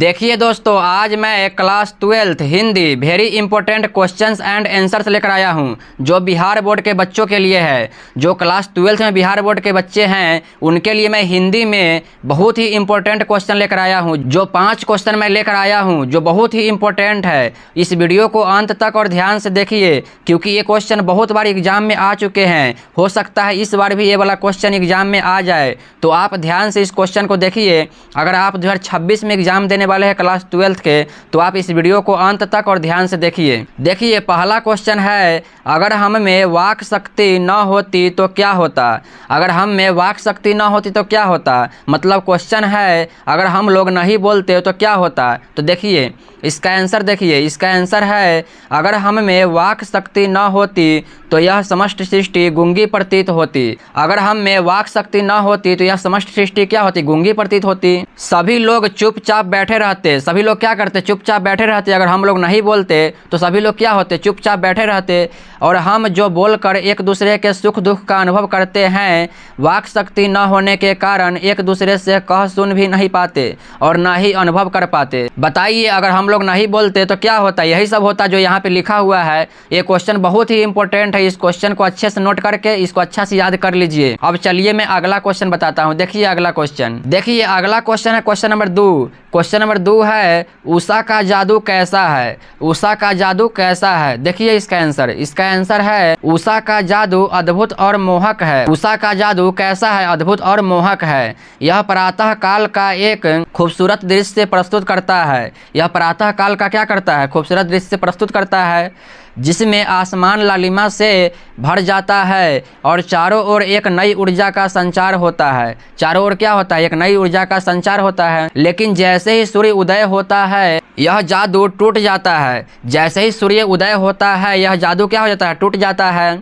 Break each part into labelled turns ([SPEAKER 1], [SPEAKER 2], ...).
[SPEAKER 1] देखिए दोस्तों, आज मैं class 12th Hindi very important questions and answers लेकर आया हूं जो बिहार बोर्ड के बच्चों के लिए है। जो क्लास 12th में बिहार बोर्ड के बच्चे हैं उनके लिए मैं हिंदी में बहुत ही इंपॉर्टेंट क्वेश्चन लेकर आया हूं। जो 5 क्वेश्चन मैं लेकर आया हूं जो बहुत ही इंपॉर्टेंट है। इस वीडियो को अंत तक और ध्यान से देखिए क्योंकि ये क्वेश्चन बहुत बार एग्जाम में आ चुके हैं। हो सकता है इस बार भी ये वाला क्वेश्चन एग्जाम में आ जाए, तो आप ध्यान से इस क्वेश्चन को देखिए। अगर आप 2026 में एग्जाम देने वाले हैं क्लास 12th के, तो आप इस वीडियो को अंत तक और ध्यान से देखिए। देखिए पहला क्वेश्चन है, अगर हम में वाक शक्ति न होती तो क्या होता। अगर हम में वाक शक्ति न होती तो क्या होता, मतलब क्वेश्चन है अगर हम लोग नहीं बोलते तो क्या होता। तो देखिए इसका आंसर, देखिए इसका आंसर है अगर हम में वाक शक्ति न होती तो यह समस्त सृष्टि गूंगी प्रतीत होती। अगर हम में वाक शक्ति न होती तो यह समस्त सृष्टि क्या होती, गूंगी प्रतीत होती। सभी लोग चुपचाप बैठे रहते, सभी लोग क्या करते, चुपचाप बैठे रहते। अगर हम लोग नहीं बोलते तो सभी लोग क्या होते, चुपचाप बैठे रहते। और हम जो बोलकर एक दूसरे के सुख दुख का अनुभव करते हैं, वाक शक्ति न होने के कारण एक दूसरे से कह सुन भी नहीं पाते और ना ही अनुभव कर पाते। बताइए अगर हम लोग नहीं बोलते तो क्या होता। यही सब होता जो यहाँ पे लिखा हुआ है। ये क्वेश्चन बहुत ही इंपॉर्टेंट है। इस क्वेश्चन को अच्छे से नोट करके इसको अच्छा से याद कर लीजिए। अब चलिए मैं अगला क्वेश्चन बताता हूँ। देखिए अगला क्वेश्चन, देखिए अगला क्वेश्चन है क्वेश्चन नंबर 2। क्वेश्चन नंबर 2 है, उषा का जादू कैसा है। उषा का जादू कैसा है। देखिए इसका आंसर, इसका आंसर है उषा का जादू अद्भुत और मोहक है। उषा का जादू कैसा है, अद्भुत और मोहक है। यह प्रातः काल का एक खूबसूरत दृश्य प्रस्तुत करता है। यह प्रातः काल का क्या करता है, खूबसूरत दृश्य प्रस्तुत करता है जिसमें आसमान लालिमा से भर जाता है और चारों ओर एक नई ऊर्जा का संचार होता है। चारों ओर क्या होता है, एक नई ऊर्जा का संचार होता है। लेकिन जैसे ही सूर्य उदय होता है यह जादू टूट जाता है। जैसे ही सूर्य उदय होता है यह जादू क्या हो जाता है, टूट जाता है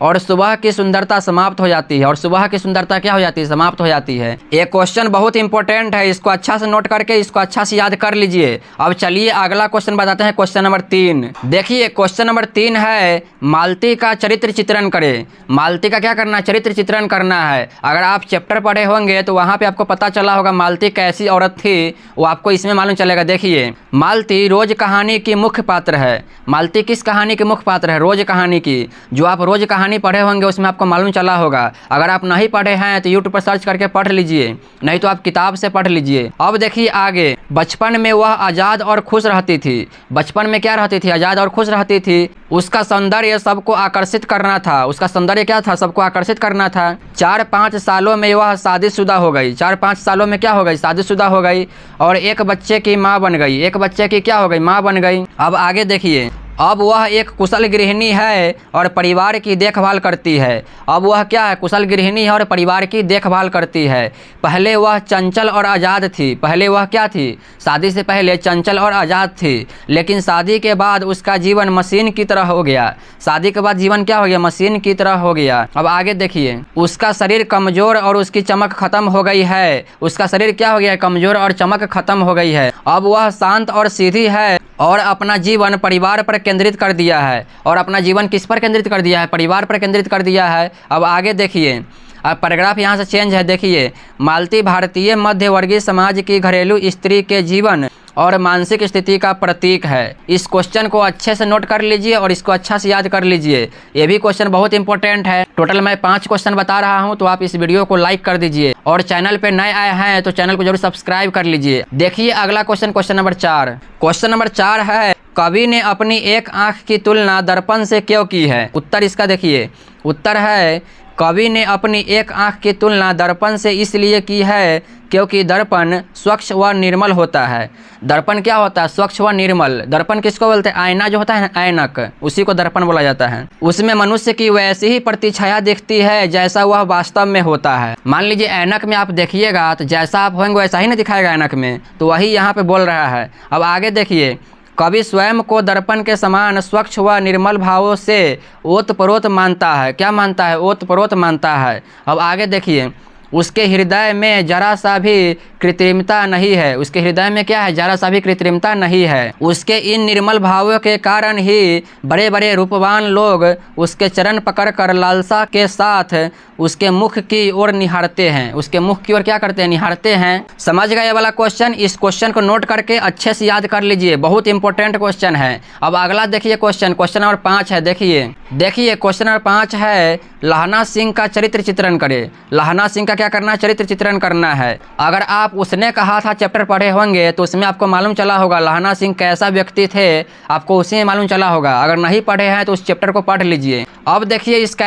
[SPEAKER 1] और सुबह की सुंदरता समाप्त हो जाती है। और सुबह की सुंदरता क्या हो जाती है, समाप्त हो जाती है। ये क्वेश्चन बहुत इंपॉर्टेंट है, इसको अच्छा से नोट करके इसको अच्छा से याद कर लीजिए। अब चलिए अगला क्वेश्चन बताते हैं, क्वेश्चन नंबर 3। देखिए क्वेश्चन नंबर 3 है, मालती का चरित्र चित्रण करें। मालती का क्या करना है, चरित्र चित्रण करना है। अगर आप चैप्टर पढ़े होंगे तो वहाँ पे आपको पता चला होगा मालती कैसी औरत थी, वो आपको इसमें मालूम चलेगा। देखिए मालती रोज कहानी की मुख्य पात्र है। मालती किस कहानी के मुख्य पात्र है, रोज कहानी की। जो आप रोज कहानी पढ़े होंगे उसमें आपको मालूम चला होगा। अगर आप नहीं पढ़े हैं तो यूट्यूब पर सर्च करके पढ़ लीजिए, नहीं तो आप किताब से पढ़ लीजिए। अब देखिए आगे, बचपन में वह आज़ाद और खुश रहती थी। बचपन में क्या रहती थी, आज़ाद और खुश रहती थी। उसका सौंदर्य सबको आकर्षित करना था। उसका सौंदर्य क्या था, सबको आकर्षित करना था। 4-5 सालों में वह शादीशुदा हो गई। 4-5 सालों में क्या हो गई, शादीशुदा हो गई और एक बच्चे की माँ बन गई। एक बच्चे की क्या हो गई, माँ बन गई। अब आगे देखिए, अब वह एक कुशल गृहिणी है और परिवार की देखभाल करती है। अब वह क्या है, कुशल गृहिणी है और परिवार की देखभाल करती है। पहले वह चंचल और आज़ाद थी। पहले वह क्या थी, शादी से पहले चंचल और आज़ाद थी, लेकिन शादी के बाद उसका जीवन मशीन की तरह हो गया। शादी के बाद जीवन क्या हो गया, मशीन की तरह हो गया। अब आगे देखिए, उसका शरीर कमज़ोर और उसकी चमक खत्म हो गई है। उसका शरीर क्या हो गया, कमज़ोर और चमक खत्म हो गई है। अब वह शांत और सीधी है और अपना जीवन परिवार पर केंद्रित कर दिया है। और अपना जीवन किस पर केंद्रित कर दिया है, परिवार पर केंद्रित कर दिया है। अब आगे देखिए, अब पैराग्राफ यहाँ से चेंज है। देखिए, मालती भारतीय मध्यवर्गीय समाज की घरेलू स्त्री के जीवन और मानसिक स्थिति का प्रतीक है। इस क्वेश्चन को अच्छे से नोट कर लीजिए और इसको अच्छा से याद कर लीजिए। ये भी क्वेश्चन बहुत इंपॉर्टेंट है। टोटल मैं 5 क्वेश्चन बता रहा हूँ, तो आप इस वीडियो को लाइक कर दीजिए और चैनल पे नए आए हैं तो चैनल को जरूर सब्सक्राइब कर लीजिए। देखिए अगला question, question number 4। Question number 4 है, कवि ने अपनी एक आँख की तुलना दर्पण से क्यों की है। उत्तर इसका देखिए, उत्तर है कवि ने अपनी एक आँख की तुलना दर्पण से इसलिए की है क्योंकि दर्पण स्वच्छ व निर्मल होता है। दर्पण क्या होता है, स्वच्छ व निर्मल। दर्पण किसको बोलते हैं, आईना जो होता है ना, ऐनक, उसी को दर्पण बोला जाता है। उसमें मनुष्य की वैसी ही प्रतिछाया दिखती है जैसा वह वास्तव में होता है। मान लीजिए ऐनक में आप देखिएगा तो जैसा आप होंगे वैसा ही ना दिखाएगा ऐनक में, तो वही यहाँ पे बोल रहा है। अब आगे देखिए, कवि स्वयं को दर्पण के समान स्वच्छ व निर्मल भावों से ओतप्रोत मानता है। क्या मानता है, ओतप्रोत मानता है। अब आगे देखिए, उसके हृदय में जरा सा भी कृत्रिमता नहीं है, उसके हृदय में क्या है, जरा सा भी कृत्रिमता नहीं है। उसके इन निर्मल भावों के कारण ही बड़े बड़े रूपवान लोग उसके चरण पकड़कर लालसा के साथ उसके मुख की ओर निहारते हैं। उसके मुख की ओर क्या करते हैं, निहारते हैं। समझ गए ये वाला क्वेश्चन? इस क्वेश्चन को नोट करके अच्छे से याद कर लीजिए, बहुत इंपॉर्टेंट क्वेश्चन है। अब अगला देखिए क्वेश्चन नंबर 5 है। देखिए क्वेश्चन नंबर 5 है, लहना सिंह का चरित्र चित्रण करे। लहना सिंह का क्या करना है, चरित्र चित्रण करना है। अगर आप उसने कहा था चैप्टर पढ़े होंगे तो उसमें आपको मालूम चला होगा लहना सिंह कैसा व्यक्ति थे, आपको उसी में मालूम चला होगा। अगर नहीं पढ़े हैं तो उस चैप्टर को पढ़ लीजिए। अब देखिए इसका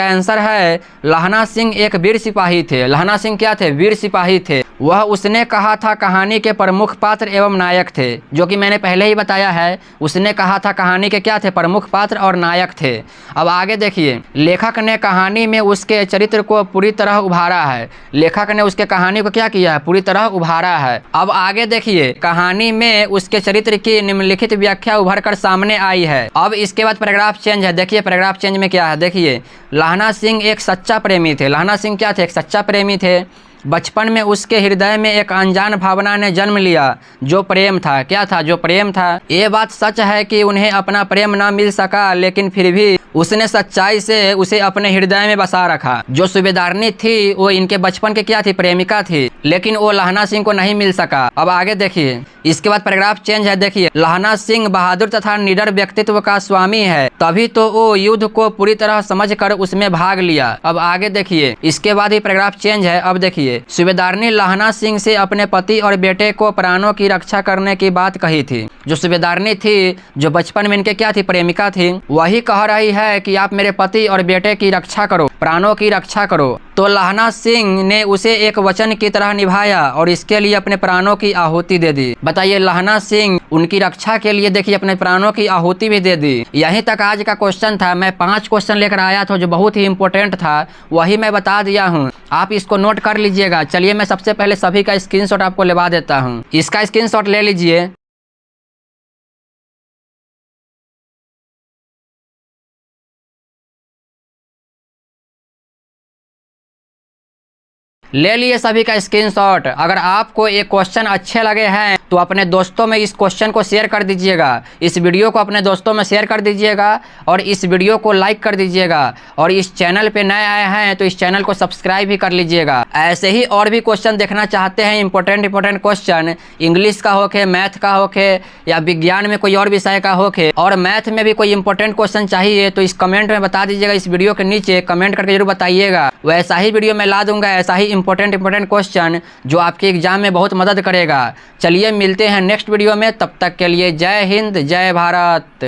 [SPEAKER 1] आंसर है लहना सिंह एक वीर सिपाही थे। लहना सिंह क्या थे, वीर सिपाही थे। वह उसने कहा था कहानी के प्रमुख पात्र एवं नायक थे, जो कि मैंने पहले ही बताया है। उसने कहा था कहानी के क्या थे, प्रमुख पात्र और नायक थे। अब आगे देखिए, लेखक ने कहानी में उसके चरित्र को पूरी तरह उभारा है। लेखक ने उसके कहानी को क्या किया है, पूरी तरह उभारा है। अब आगे देखिए, कहानी में उसके चरित्र की निम्नलिखित व्याख्या उभर कर सामने आई है। अब इसके बाद पैराग्राफ चेंज है। देखिए पैराग्राफ चेंज में क्या है, देखिए लहना सिंह एक सच्चा प्रेमी थे। लहना सिंह क्या थे, एक सच्चा प्रेमी थे। बचपन में उसके हृदय में एक अनजान भावना ने जन्म लिया, जो प्रेम था। क्या था, जो प्रेम था। ये बात सच है कि उन्हें अपना प्रेम ना मिल सका, लेकिन फिर भी उसने सच्चाई से उसे अपने हृदय में बसा रखा। जो सूबेदारनी थी वो इनके बचपन के क्या थी, प्रेमिका थी, लेकिन वो लहना सिंह को नहीं मिल सका। अब आगे देखिए, इसके बाद पैराग्राफ चेंज है। देखिए, लहना सिंह बहादुर तथा निडर व्यक्तित्व का स्वामी है, तभी तो वो युद्ध को पूरी तरह समझकर उसमें भाग लिया। अब आगे देखिए, इसके बाद ही पैराग्राफ चेंज है। अब देखिए, सूबेदारनी लहना सिंह से अपने पति और बेटे को प्राणों की रक्षा करने की बात कही थी। जो सूबेदारनी थी, जो बचपन में इनके क्या थी, प्रेमिका थी, वही कह रही है कि आप मेरे पति और बेटे की रक्षा करो, प्राणों की रक्षा करो। तो लहना सिंह ने उसे एक वचन की तरह निभाया और इसके लिए अपने प्राणों की आहुति दे दी। बताइए, लहना सिंह उनकी रक्षा के लिए देखिए अपने प्राणों की आहुति भी दे दी। यहीं तक आज का क्वेश्चन था। मैं 5 क्वेश्चन लेकर आया था जो बहुत ही इंपॉर्टेंट था, वही मैं बता दिया हूँ। आप इसको नोट कर लीजिएगा। चलिए मैं सबसे पहले सभी का स्क्रीनशॉट आपको लेवा देता हूँ। इसका स्क्रीनशॉट ले लीजिए। ले लिए सभी का स्क्रीनशॉट। अगर आपको ये क्वेश्चन अच्छे लगे हैं तो अपने दोस्तों में इस क्वेश्चन को शेयर कर दीजिएगा। इस वीडियो को अपने दोस्तों में शेयर कर दीजिएगा और इस वीडियो को लाइक कर दीजिएगा। और इस चैनल पे नए आए हैं तो इस चैनल को सब्सक्राइब भी कर लीजिएगा। ऐसे ही और भी क्वेश्चन देखना चाहते हैं, इंपॉर्टेंट क्वेश्चन, इंग्लिश का होके, मैथ का होके या विज्ञान में कोई और विषय का होके, और मैथ में भी कोई इंपॉर्टेंट क्वेश्चन चाहिए तो इस कमेंट में बता दीजिएगा। इस वीडियो के नीचे कमेंट करके जरूर बताइएगा। वैसा ही वीडियो मैं ला दूंगा, ऐसा ही इंपॉर्टेंट क्वेश्चन जो आपके एग्जाम में बहुत मदद करेगा। चलिए मिलते हैं नेक्स्ट वीडियो में, तब तक के लिए जय हिंद, जय भारत।